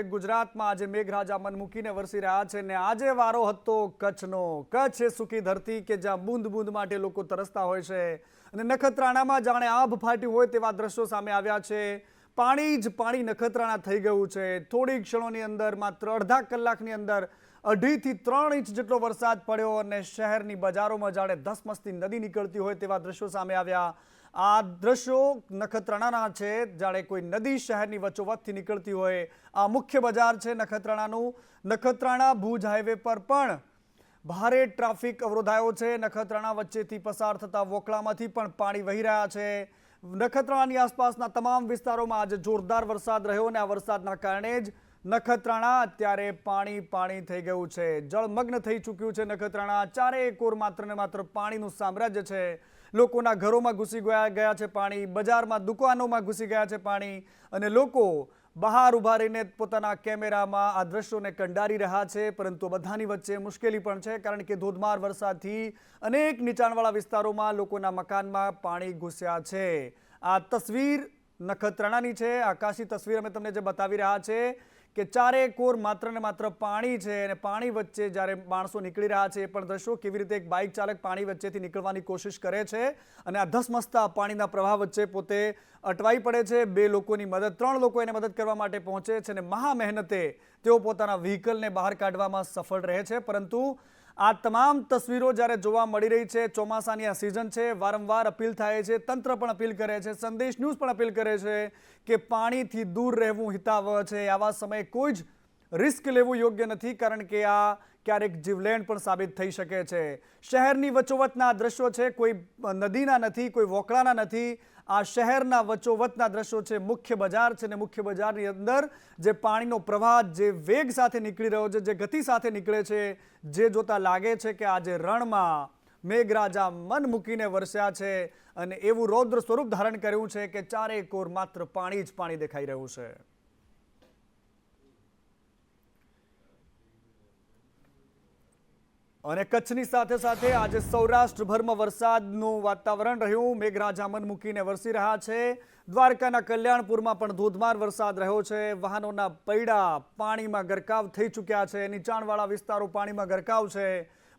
ગુજરાતમાં આજે મેઘરાજા મન મૂકીને વરસી રહ્યા છે ને આજે વારો હતો કચ્છનો. કચ્છ એ સૂકી ધરતી કે જ્યાં બૂંદ બૂંદ માટે લોકો તરસતા હોય છે અને નખત્રાણામાં જાણે આભ ફાટ્યું હોય તેવા દ્રશ્યો સામે આવ્યા છે. પાણી જ પાણી નખત્રાણા થઈ ગયું છે. થોડી ક્ષણોની અંદર માત્ર અડધા કલાકની અંદર 2.5 થી 3 ઇંચ જેટલો વરસાદ પડ્યો અને શહેરની બજારોમાં જાણે ધસમસતી નદી નીકળતી હોય તેવા દ્રશ્યો સામે આવ્યા. આ દ્રશ્યો નખત્રાણાના છે, જાણે કોઈ નદી શહેરની વચ્ચોવચ્ચથી નીકળતી હોય. આ મુખ્ય બજાર છે નખત્રાણાનું. નખત્રાણા ભુજ હાઈવે પર પણ ભારે ટ્રાફિક અવરોધાયો છે. નખત્રાણા વચ્ચેથી પસાર થતા વોકળામાંથી પણ પાણી વહી રહ્યા છે. નખત્રાણાની આસપાસના તમામ વિસ્તારોમાં આજે જોરદાર વરસાદ રહ્યો અને આ વરસાદના કારણે જ નખત્રાણા અત્યારે પાણી થઈ ગયું છે. જળમગ્ન થઈ ચૂક્યું છે નખત્રાણા. ચારેય કોર માત્ર ને માત્ર પાણીનું સામ્રાજ્ય છે. લોકોના ઘરોમાં ઘૂસી ગયા છે પાણી, બજારમાં દુકાનોમાં ઘૂસી ગયા છે પાણી અને લોકો બહાર ઊભા રહીને પોતાના કેમેરામાં આ દ્રશ્યોને કંડારી રહ્યા છે. પરંતુ બધાની વચ્ચે મુશ્કેલી પણ છે, કારણ કે ધોધમાર વરસાદથી અનેક નીચાણવાળા વિસ્તારોમાં લોકોના મકાનમાં પાણી ઘૂસ્યા છે. આ તસવીર નખત્રાણાની છે. આકાશી તસવીર અમે તમને જે બતાવી રહ્યા છે કે ચારે કોર માત્ર ને માત્ર પાણી છે અને પાણી વચ્ચે જ્યારે માણસો નીકળી રહ્યા છે એ પણ દ્રશ્યો કેવી રીતે એક બાઇક ચાલક પાણી વચ્ચેથી નીકળવાની કોશિશ કરે છે અને આ ધસમસતા પાણીના પ્રવાહ વચ્ચે પોતે અટવાઈ પડે છે. 2 લોકોની મદદ, 3 લોકો એને મદદ કરવા માટે પહોંચે છે અને મહા મહેનતે તેઓ પોતાના વ્હીકલને બહાર કાઢવામાં સફળ રહે છે. પરંતુ આ તમામ તસવીરો જ્યારે જોવા મળી રહી છે, ચોમાસાની આ સિઝન છે, વારંવાર અપીલ થાય છે, તંત્ર પણ અપીલ કરે છે, સંદેશ ન્યૂઝ પણ અપીલ કરે છે કે પાણીથી દૂર રહેવું હિતાવહ છે. આવા સમયે કોઈ જ રિસ્ક લેવું યોગ્ય નથી, કારણ કે આ ક્યારેક જીવલેણ પણ સાબિત થઈ શકે છે. શહેરની વચ્ચોવચ્ચના દ્રશ્યો છે, કોઈ નદીના નથી, કોઈ વોકળાના નથી. આ શહેરના વચ્ચોવચ્ચના દ્રશ્યો છે. મુખ્ય બજાર છે ને મુખ્ય બજારની અંદર જે પાણીનો પ્રવાહ જે વેગ સાથે નીકળી રહ્યો છે, જે ગતિ સાથે નીકળે છે, જે જોતા લાગે છે કે આજે રણમાં મેઘરાજા મન મૂકીને વરસ્યા છે અને એવું રૌદ્ર સ્વરૂપ ધારણ કર્યું છે કે ચારે કોર માત્ર પાણી જ પાણી દેખાઈ રહ્યું છે. અને કચ્છની સાથે સાથે આજે સૌરાષ્ટ્રભરમાં વરસાદનું વાતાવરણ રહ્યું. મેઘરાજા મન મૂકીને વરસી રહ્યા છે. દ્વારકાના કલ્યાણપુરમાં પણ ધોધમાર વરસાદ રહ્યો છે. વાહનોના પૈડા પાણીમાં ગરકાવ થઈ ચૂક્યા છે. નીચાણવાળા વિસ્તારો પાણીમાં ગરકાવ છે.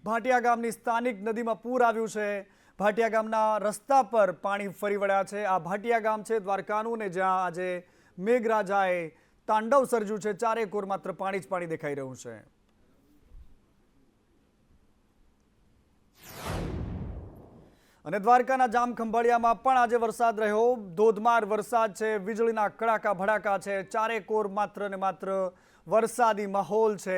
ભાટિયા ગામની સ્થાનિક નદીમાં પૂર આવ્યું છે. ભાટિયા ગામના રસ્તા પર પાણી ફરી વળ્યા છે. આ ભાટિયા ગામ છે દ્વારકાનું ને જ્યાં આજે મેઘરાજાએ તાંડવ સર્જ્યું છે. ચારે કોર માત્ર પાણી જ પાણી દેખાઈ રહ્યું છે. અને દ્વારકાના જામખંભાળિયામાં પણ આજે વરસાદ રહ્યો. ધોધમાર વરસાદ છે, વીજળીના કડાકા ભડાકા છે. ચારે કોર માત્ર ને માત્ર વરસાદી માહોલ છે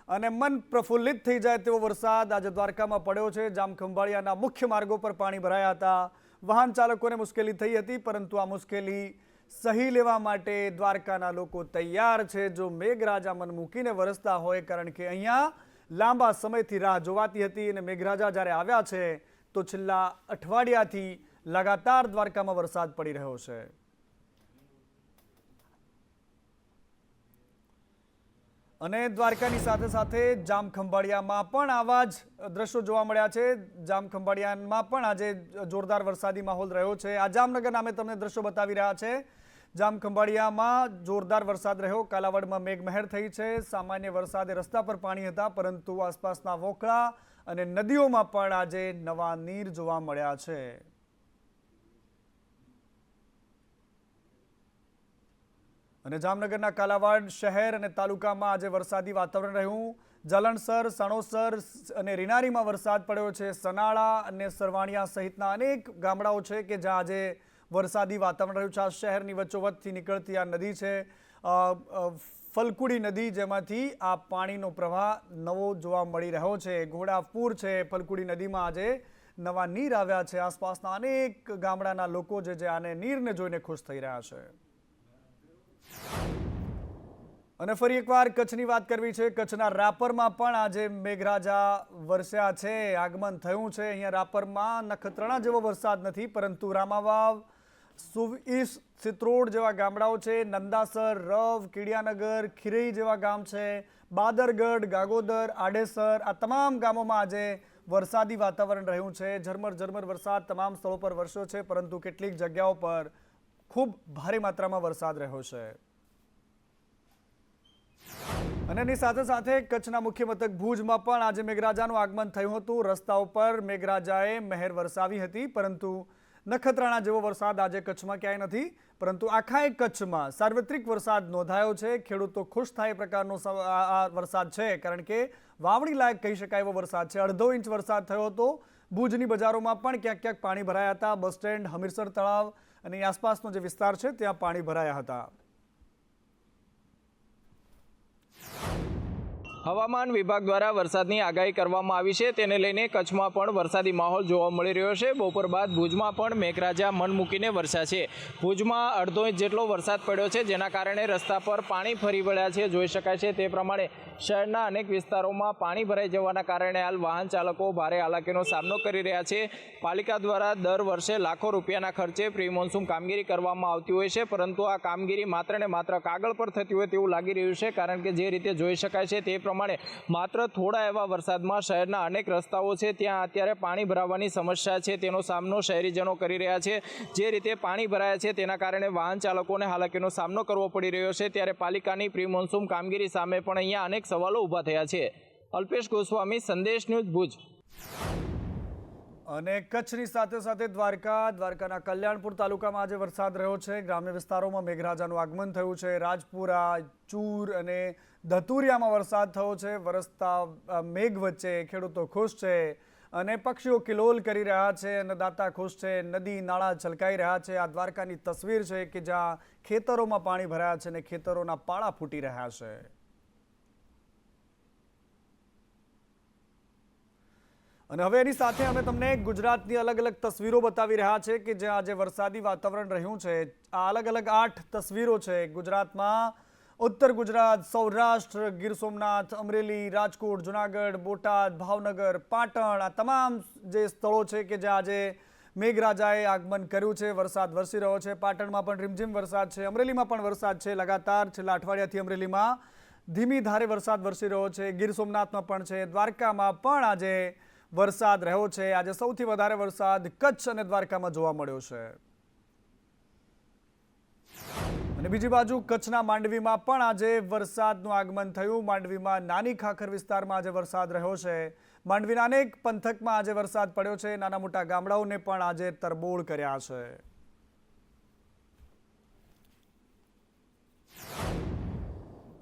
અને મન પ્રફુલ્લિત થઈ જાય તેવો વરસાદ આજે દ્વારકામાં પડ્યો છે. જામખંભાળિયાના મુખ્ય માર્ગો પર પાણી ભરાયા હતા. વાહન ચાલકોને મુશ્કેલી થઈ હતી, પરંતુ આ મુશ્કેલી સહી લેવા માટે દ્વારકાના લોકો તૈયાર છે. જો મેઘરાજા મન મૂકીને વરસતા હોય, કારણ કે અહીંયા લાંબા સમયથી રાહ જોવાતી હતી અને મેઘરાજા જ્યારે આવ્યા છે તો છેલ્લા અઠવાડિયાથી લગાતાર દ્વારકામાં વરસાદ પડી રહ્યો છે. અને દ્વારકાની સાથે સાથે જામખંભાળિયામાં પણ આવા જ દ્રશ્યો જોવા મળ્યા છે. જામખંભાળિયામાં પણ આજે જોરદાર વરસાદી માહોલ રહ્યો છે. આ જામનગર નામે તમને દ્રશ્યો બતાવી રહ્યા છે. જામખંભાળિયામાં જોરદાર વરસાદ રહ્યો. કાલાવડમાં મેઘમહેર થઈ છે. સામાન્ય વરસાદે રસ્તા પર પાણી હતા, પરંતુ આસપાસના વોકળા અને નદીઓમાં પણ આજે નવા નીર જોવા મળ્યા છે. અને જામનગરના કાલાવાડ શહેર અને તાલુકામાં આજે વરસાદી વાતાવરણ રહ્યું. જલણસર, સણોસર અને રીનારીમાં વરસાદ પડ્યો છે. સનાળા અને સરવાણિયા સહિતના અનેક ગામડાઓ છે કે જ્યાં આજે વરસાદી વાતાવરણ રહ્યું છે. આ શહેરની વચ્ચોવચ્ચથી નીકળતી આ નદી છે ફલકુડી નદી, જેમાંથી આ પાણીનો પ્રવાહ નવો જોવા મળી રહ્યો છે. ઘોડાપુર છે, ફલકુડી નદીમાં આજે નવા નીર આવ્યા છે. આસપાસના અનેક ગામડાના લોકો જે આને નીરને જોઈને ખુશ થઈ રહ્યા છે. અને ફરી એકવાર કચ્છની વાત કરવી છે. કચ્છના રાપરમાં પણ આજે મેઘરાજા વરસ્યા છે, આગમન થયું છે. અહીંયા રાપરમાં નખત્રાણા જેવો વરસાદ નથી, પરંતુ રામાવાવ, સુઈસ, સિત્રોડ જેવા ગામડાઓ છે. નંદાસર, રવ, કીડિયાનગર, ખીરઈ જેવા ગામ છે. બાદરગઢ, ગાગોદર, આડેસર, આ તમામ ગામોમાં આજે વરસાદી વાતાવરણ રહ્યું છે. ઝરમર વરસાદ તમામ સ્થળો પર વરસ્યો છે, પરંતુ કેટલીક જગ્યાઓ પર ખૂબ ભારે માત્રામાં વરસાદ રહ્યો છે. અને એની સાથે સાથે કચ્છના મુખ્ય મથક ભુજમાં પણ આજે મેઘરાજાનું આગમન થયું હતું. રસ્તાઓ પર મેઘરાજાએ મહેર વરસાવી હતી, પરંતુ નખત્રાણા જેવો વરસાદ આજે કચ્છમાં ક્યાંય નથી. પરંતુ આખા કચ્છમાં સાર્વત્રિક વરસાદ નોંધાયો છે. ખેડૂતો ખુશ થાય એ પ્રકારનો આ વરસાદ છે, કારણ કે વાવણી લાયક કહી શકાય એવો વરસાદ છે. 1.5 ઇંચ વરસાદ થયો હતો. ભુજની બજારોમાં પણ ક્યાંક ક્યાંક પાણી ભરાયા હતા. બસ સ્ટેન્ડ, હમીરસર તળાવ અને આસપાસનો જે વિસ્તાર છે ત્યાં પાણી ભરાયા હતા. હવામાન વિભાગ દ્વારા વરસાદની આગાહી કરવામાં આવી છે, તેને લઈને કચ્છમાં પણ વરસાદી માહોલ જોવા મળી રહ્યો છે. બપોર બાદ ભુજમાં પણ મેઘરાજા મન મૂકીને વરસ્યા છે. ભુજમાં 1.5 ઇંચ જેટલો વરસાદ પડ્યો છે, જેના કારણે રસ્તા પર પાણી ફરી વળ્યા છે. જોઈ શકાય છે તે પ્રમાણે શહેરના અનેક વિસ્તારોમાં પાણી ભરાઈ જવાના કારણે હાલ વાહન ચાલકો ભારે હાલાકીનો સામનો કરી રહ્યા છે. પાલિકા દ્વારા દર વર્ષે લાખો રૂપિયાના ખર્ચે પ્રી મોન્સૂન કામગીરી કરવામાં આવતી હોય છે, પરંતુ આ કામગીરી માત્ર ને માત્ર કાગળ પર થતી હોય તેવું લાગી રહ્યું છે, કારણ કે જે રીતે જોઈ શકાય છે તે પ્રમાણે માત્ર થોડા એવા વરસાદમાં શહેરના અનેક રસ્તાઓ છે ત્યાં અત્યારે પાણી ભરાવાની સમસ્યા છે, તેનો સામનો શહેરીજનો કરી રહ્યા છે. જે રીતે પાણી ભરાયા છે તેના કારણે વાહન ચાલકોને હાલાકીનો સામનો કરવો પડી રહ્યો છે. ત્યારે પાલિકાની પ્રી મોન્સૂન કામગીરી સામે પણ અહીંયા અનેક સવાલો ઊભા થયા છે. અલ્પેશ ગોસ્વામી, સંદેશ ન્યૂઝ, ભુજ. અને કચ્છની સાથે સાથે દ્વારકાના કલ્યાણપુર તાલુકામાં આજે વરસાદ રહ્યો છે. ગ્રામ્ય વિસ્તારોમાં મેઘરાજાનું આગમન થયું છે. રાજપુરા, ચૂર અને ધતુરિયામાં વરસાદ થયો છે. વરસતા મેઘ વચ્ચે ખેડૂતો ખુશ છે અને પક્ષીઓ કિલોલ કરી રહ્યા છે અને દાતા ખુશ છે. નદી નાળા છલકાઈ રહ્યા છે. આ દ્વારકાની તસવીર છે કે જ્યાં ખેતરોમાં પાણી ભરાયા છે અને ખેતરોના પાળા ફૂટી રહ્યા છે. અને હવે એની સાથે અમે તમને ગુજરાતની અલગ અલગ તસવીરો બતાવી રહ્યા છે કે જ્યાં આજે વરસાદી વાતાવરણ રહ્યું છે. આ અલગ અલગ 8 તસવીરો છે ગુજરાતમાં. ઉત્તર ગુજરાત, સૌરાષ્ટ્ર, ગીર સોમનાથ, અમરેલી, રાજકોટ, જુનાગઢ, બોટાદ, ભાવનગર, પાટણ, આ તમામ જે સ્થળો છે કે જ્યાં આજે મેઘરાજાએ આગમન કર્યું છે. વરસાદ વરસી રહ્યો છે. પાટણમાં પણ રીમઝીમ વરસાદ છે. અમરેલીમાં પણ વરસાદ છે. લગાતાર છેલ્લા અઠવાડિયાથી અમરેલીમાં ધીમી ધારે વરસાદ વરસી રહ્યો છે. ગીર સોમનાથમાં પણ છે. દ્વારકામાં પણ આજે વરસાદ રહ્યો છે. આજે સૌથી વધારે વરસાદ કચ્છ અને દ્વારકામાં જોવા મળ્યો છે. અને બીજી બાજુ કચ્છના માંડવીમાં પણ આજે વરસાદનું આગમન થયું. માંડવીમાં નાની ખાખર વિસ્તારમાં આજે વરસાદ રહ્યો છે. માંડવીના અનેક પંથકમાં આજે વરસાદ પડ્યો છે. નાના મોટા ગામડાઓને પણ આજે તરબોળ કર્યા છે.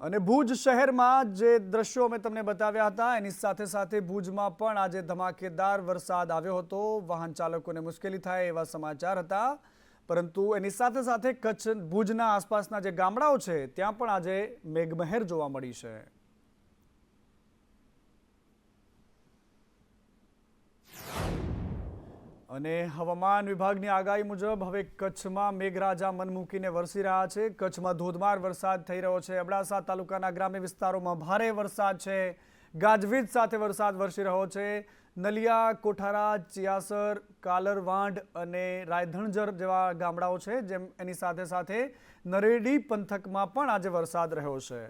અને ભુજ શહેરમાં જે દ્રશ્યો અમે તમને બતાવ્યા હતા એની સાથે સાથે ભુજમાં પણ આજે ધમાકેદાર વરસાદ આવ્યો હતો. વાહન ચાલકોને મુશ્કેલી થાય એવા સમાચાર હતા, પરંતુ એની સાથે સાથે કચ્છ ભુજના આસપાસના જે ગામડાઓ છે ત્યાં પણ આજે મેઘમહેર જોવા મળી છે. અને હવામાન વિભાગની આગાહી મુજબ હવે કચ્છમાં મેઘરાજા મન મૂકીને વરસી રહ્યા છે. કચ્છમાં ધોધમાર વરસાદ થઈ રહ્યો છે. અબડાસા તાલુકાના ગ્રામ્ય વિસ્તારોમાં ભારે વરસાદ છે. ગાજવીજ સાથે વરસાદ વરસી રહ્યો છે. નલિયા, કોઠારા, ચિયાસર, કાલરવાંઢ અને રાયધણજર જેવા ગામડાઓ છે, જેમ એની સાથે સાથે નરેડી પંથકમાં પણ આજે વરસાદ રહ્યો છે.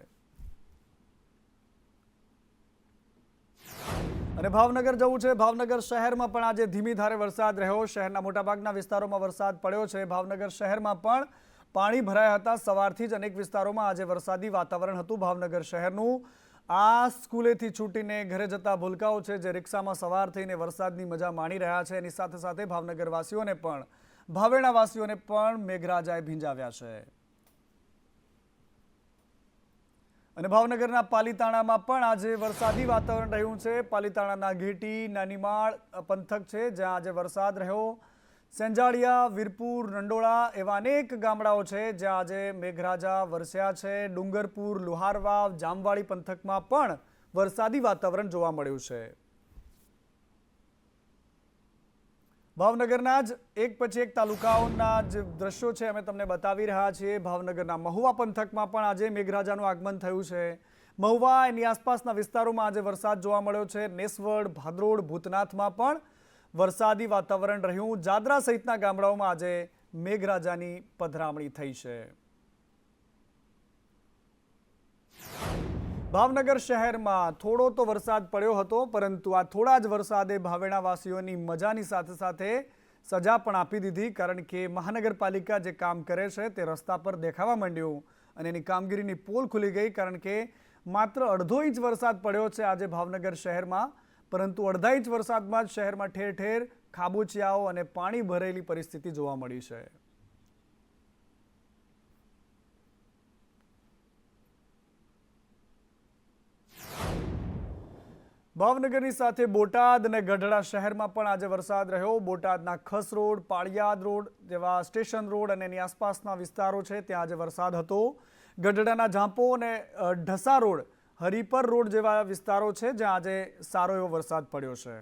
અને ભાવનગર જવું છે. ભાવનગર શહેરમાં પણ આજે ધીમી ધારે વરસાદ રહ્યો. શહેરના મોટાભાગના વિસ્તારોમાં વરસાદ પડ્યો છે. ભાવનગર શહેરમાં પણ પાણી ભરાયા હતા. સવારથી જ અનેક વિસ્તારોમાં આજે વરસાદી વાતાવરણ હતું. ભાવનગર શહેરનું આ સ્કૂલેથી છૂટીને ઘરે જતા ભૂલકાઓ છે જે રિક્ષામાં સવાર થઈને વરસાદની મજા માણી રહ્યા છે. એની સાથે સાથે ભાવનગર વાસીઓને પણ, ભાવેણા વાસીઓને પણ મેઘરાજાએ ભીંજાવ્યા છે. અને ભાવનગરના પાલીતાણામાં પણ આજે વરસાદી વાતાવરણ રહ્યું છે. પાલીતાણાના ઘેટી, નાનીમાળ પંથક છે જ્યાં આજે વરસાદ રહ્યો. સેંજાળિયા, વીરપુર, નંડોળા એવા અનેક ગામડાઓ છે જ્યાં આજે મેઘરાજા વરસ્યા છે. ડુંગરપુર, લુહારવાવ, જામવાળી પંથકમાં પણ વરસાદી વાતાવરણ જોવા મળ્યું છે. ભાવનગરના જ એક પછી એક તાલુકાઓના જે દ્રશ્યો છે અમે તમને બતાવી રહ્યા છીએ. ભાવનગરના મહુવા પંથકમાં પણ આજે મેઘરાજાનું આગમન થયું છે. મહુવા એની આસપાસના વિસ્તારોમાં આજે વરસાદ જોવા મળ્યો છે. નેસવડ, ભાદરોડ, ભૂતનાથમાં પણ વરસાદી વાતાવરણ રહ્યું. જાદરા સહિતના ગામડાઓમાં આજે મેઘરાજાની પધરામણી થઈ છે. ભાવનગર શહેરમાં થોડો તો વરસાદ પડ્યો હતો, પરંતુ આ થોડા જ વરસાદે ભાવેણાવાસીઓની મજાની સાથે સાથે સજા પણ આપી દીધી, કારણ કે મહાનગરપાલિકા જે કામ કરે છે તે રસ્તા પર દેખાવા માંડ્યું અને એની કામગીરીની પોલ ખુલી ગઈ, કારણ કે માત્ર અડધો ઇંચ વરસાદ પડ્યો છે આજે ભાવનગર શહેરમાં, પરંતુ અડધા ઇંચ વરસાદમાં જ શહેરમાં ઠેર ઠેર ખાબોચિયાઓ અને પાણી ભરેલી પરિસ્થિતિ જોવા મળી છે. ભાવનગરની સાથે બોટાદ અને ગઢડા શહેરમાં પણ આજે વરસાદ રહ્યો. બોટાદના ખસ રોડ, પાળિયાદ રોડ જેવા સ્ટેશન રોડ અને એની આસપાસના વિસ્તારો છે ત્યાં આજે વરસાદ હતો. ગઢડાના ઝાંપો અને ઢસા રોડ, હરિપર રોડ જેવા વિસ્તારો છે જ્યાં આજે સારો એવો વરસાદ પડ્યો છે.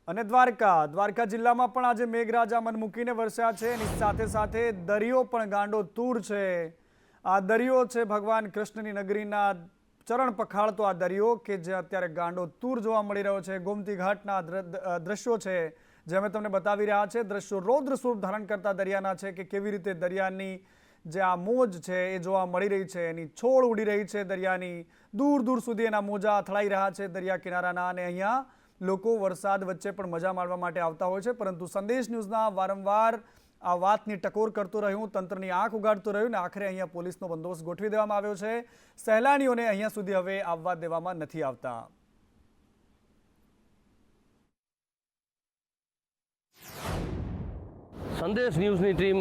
અને દ્વારકા જિલ્લામાં પણ આજે મેઘરાજા મન મૂકીને વરસ્યા છે. એની સાથે સાથે દરિયો પણ ગાંડો તૂર છે. આ દરિયો છે ભગવાન કૃષ્ણની નગરીના ચરણ પખાળતો આ દરિયો કે જે અત્યારે ગાંડો તૂર જોવા મળી રહ્યો છે. ગોમતી ઘાટના દ્રશ્યો છે જે અમે તમને બતાવી રહ્યા છે. દ્રશ્યો રૌદ્ર સ્વરૂપ ધારણ કરતા દરિયાના છે કે કેવી રીતે દરિયાની જે આ મોજ છે એ જોવા મળી રહી છે. એની છોડ ઉડી રહી છે દરિયાની, દૂર દૂર સુધી એના મોજા અથડાઈ રહ્યા છે દરિયા કિનારાના. અને અહીંયા લોકો વરસાદ વચ્ચે પણ મજા માણવા માટે આવતા હોય છે, પરંતુ સંદેશ ન્યૂઝના વારંવાર આ વાતની ટકોર કરતું રહ્યું, તંત્રની આંખ ઉગાડતું રહ્યું ને આખરે અહીંયા પોલીસનો બંદોબસ્ત ગોઠવી દેવામાં આવ્યો છે. સહેલાણીઓને અહીંયા સુધી હવે આવવા દેવામાં નથી આવતા. સંદેશ ન્યૂઝની ટીમ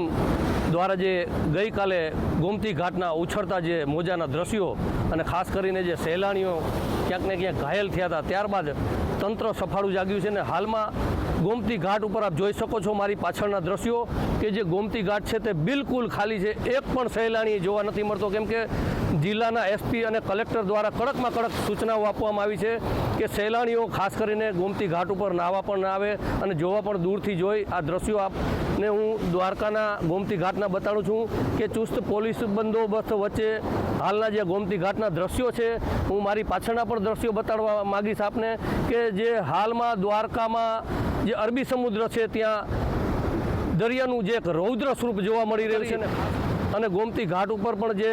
દ્વારા જે ગઈકાલે ગોમતી ઘાટના ઉછળતા જે મોજાના દ્રશ્યો અને ખાસ કરીને જે સહેલાણીઓ ક્યાંક ને ક્યાંક ઘાયલ થયા હતા, ત્યારબાદ તંત્ર સફાળું જાગ્યું છે. ને હાલમાં ગોમતી ઘાટ ઉપર આપ જોઈ શકો છો મારી પાછળના દ્રશ્યો કે જે ગોમતી ઘાટ છે તે બિલકુલ ખાલી છે. એક પણ સહેલાણી જોવા નથી મળતો, કેમ કે જિલ્લાના એસપી અને કલેક્ટર દ્વારા કડકમાં કડક સૂચનાઓ આપવામાં આવી છે કે સહેલાણીઓ ખાસ કરીને ગોમતી ઘાટ ઉપર નાહવા પણ ના આવે અને જોવા પણ દૂરથી જોઈ. આ દ્રશ્યો આપને હું દ્વારકાના ગોમતી ઘાટના બતાડું છું કે ચુસ્ત પોલીસ બંદોબસ્ત વચ્ચે હાલના જે ગોમતી ઘાટના દ્રશ્યો છે, હું મારી પાછળના પણ દ્રશ્યો બતાડવા માગીશ આપને કે જે હાલમાં દ્વારકામાં જે અરબી સમુદ્ર છે ત્યાં દરિયાનું જે એક રૌદ્ર સ્વરૂપ જોવા મળી રહ્યું છે. અને ગોમતી ઘાટ ઉપર પણ જે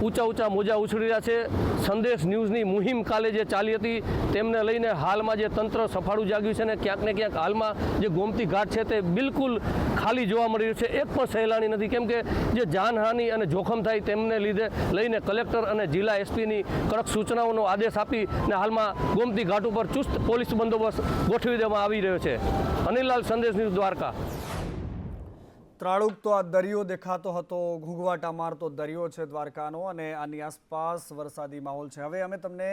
ઊંચા મોજા ઉછળી રહ્યા છે. સંદેશ ન્યૂઝની મુહિમ કાલે જે ચાલી હતી તેમને લઈને હાલમાં જે તંત્ર સફાળું જાગ્યું છે ને ક્યાંક ને ક્યાંક હાલમાં જે ગોમતી ઘાટ છે તે બિલકુલ ખાલી જોવા મળી રહ્યું છે. એક પણ સહેલાણી નથી, કેમ કે જે જાનહાનિ અને જોખમ થાય તેમને લીધે લઈને કલેક્ટર અને જિલ્લા એસપીની કડક સૂચનાઓનો આદેશ આપી ને હાલમાં ગોમતી ઘાટ ઉપર ચુસ્ત પોલીસ બંદોબસ્ત ગોઠવી દેવામાં આવી રહ્યો છે. અનિલલાલ, સંદેશ ન્યૂઝ, દ્વારકા. ત્રાળુક તો આ દરિયો દેખાતો હતો, ઘૂંઘવાટા મારતો દરિયો છે દ્વારકાનો, અને આની આસપાસ વરસાદી માહોલ છે. હવે અમે તમને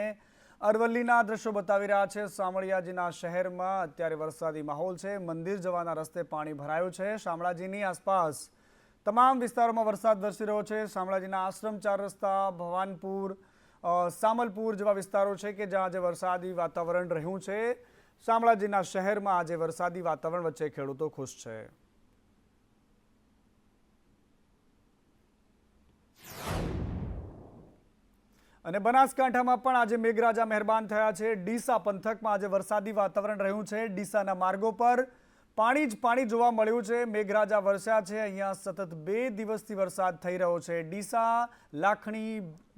અરવલ્લીના દ્રશ્યો બતાવી રહ્યા છે. શામળિયાજીના શહેરમાં અત્યારે વરસાદી માહોલ છે. મંદિર જવાના રસ્તે પાણી ભરાયું છે. શામળાજીની આસપાસ તમામ વિસ્તારોમાં વરસાદ વરસી રહ્યો છે. શામળાજીના આશ્રમ 4 રસ્તા, ભવાનપુર, સામલપુર જેવા વિસ્તારો છે કે જ્યાં આજે વરસાદી વાતાવરણ રહ્યું છે. શામળાજીના શહેરમાં આજે વરસાદી વાતાવરણ વચ્ચે ખેડૂતો ખુશ છે. અને બનાસકાંઠામાં પણ આજે મેઘરાજા મહેરબાન થયા છે. ડીસા પંથકમાં આજે વરસાદી વાતાવરણ રહ્યું છે. ડીસાના માર્ગો પર પાણી જ પાણી જોવા મળ્યું છે. મેઘરાજા વરસ્યા છે. અહીંયા સતત 2 દિવસથી વરસાદ થઈ રહ્યો છે. ડીસા, લાખણી,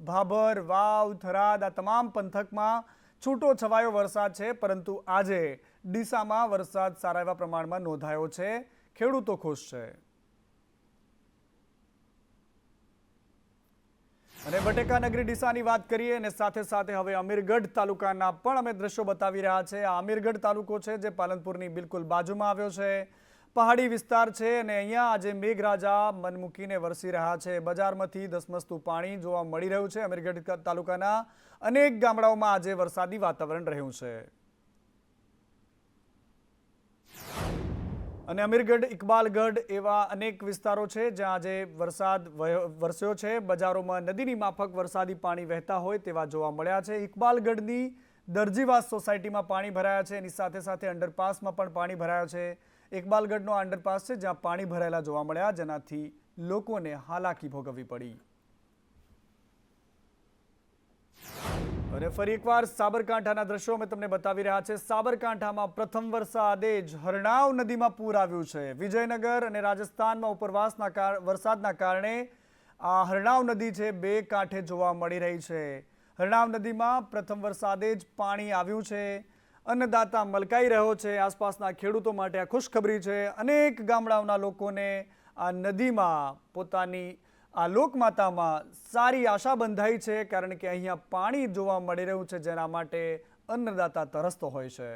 ભાભર, વાવ, થરાદ આ તમામ પંથકમાં છૂટો છવાયો વરસાદ છે, પરંતુ આજે ડીસામાં વરસાદ સારા એવા પ્રમાણમાં નોંધાયો છે. ખેડૂતો ખુશ છે. અને બટેકા નગરી ડીસાની વાત કરીએ અને સાથે સાથે હવે અમીરગઢ તાલુકાના પણ અમે દ્રશ્યો બતાવી રહ્યા છે. આ અમીરગઢ તાલુકો છે જે પાલનપુરની બિલકુલ બાજુમાં આવ્યો છે. પહાડી વિસ્તાર છે અને અહીંયા આજે મેઘરાજા મન મૂકીને વરસી રહ્યા છે. બજારમાંથી ધસમસતું પાણી જોવા મળી રહ્યું છે. અમીરગઢ તાલુકાના અનેક ગામડાઓમાં આજે વરસાદી વાતાવરણ રહ્યું છે. અને અમીરગઢ, ઇકબાલગઢ એવા અનેક વિસ્તારો છે જ્યાં આજે વરસાદ વરસ્યો છે. બજારોમાં નદીની માફક વરસાદી પાણી વહેતા હોય તેવા જોવા મળ્યા છે. ઇકબાલગઢની દરજીવાસ સોસાયટીમાં પાણી ભરાયા છે. એની સાથે સાથે અંડરપાસમાં પણ પાણી ભરાયા છે. ઇકબાલગઢનો અંડરપાસ છે જ્યાં પાણી ભરાયેલા જોવા મળ્યા, જેનાથી લોકોને હાલાકી ભોગવવી પડી. અને ફરી એકવાર સાબરકાંઠાના દ્રશ્યો અમે તમને બતાવી રહ્યા છે. સાબરકાંઠામાં પ્રથમ વરસાદે જ હરણાવ નદીમાં પૂર આવ્યું છે. વિજયનગર અને રાજસ્થાનમાં ઉપરવાસના વરસાદના કારણે આ હરણાવ નદી છે 2 કાંઠે જોવા મળી રહી છે. હરણાવ નદીમાં પ્રથમ વરસાદે જ પાણી આવ્યું છે. અન્નદાતા મલકાઈ રહ્યો છે. આસપાસના ખેડૂતો માટે આ ખુશખબરી છે. અનેક ગામડાઓના લોકોને આ નદીમાં પોતાની આ લોકમાતામાં સારી આશા બંધાઈ છે, કારણ કે અહીંયા પાણી જોવા મળી રહ્યું છે, જેના માટે અન્નદાતા તરસતો હોય છે.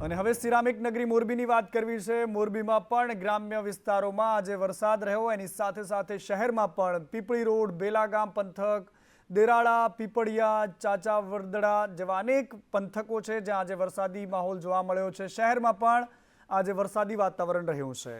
અને હવે સિરામિક નગરી મોરબીની વાત કરવી છે. મોરબીમાં પણ ગ્રામ્ય વિસ્તારોમાં આજે વરસાદ રહ્યો, એની સાથે સાથે શહેરમાં પણ પીપળી રોડ, બેલાગામ પંથક, દેરાળા, પીપળિયા, ચાચા વરદડા જેવા અનેક પંથકો છે જ્યાં આજે વરસાદી માહોલ જોવા મળ્યો છે. શહેરમાં પણ આજે વરસાદી વાતાવરણ રહ્યું છે.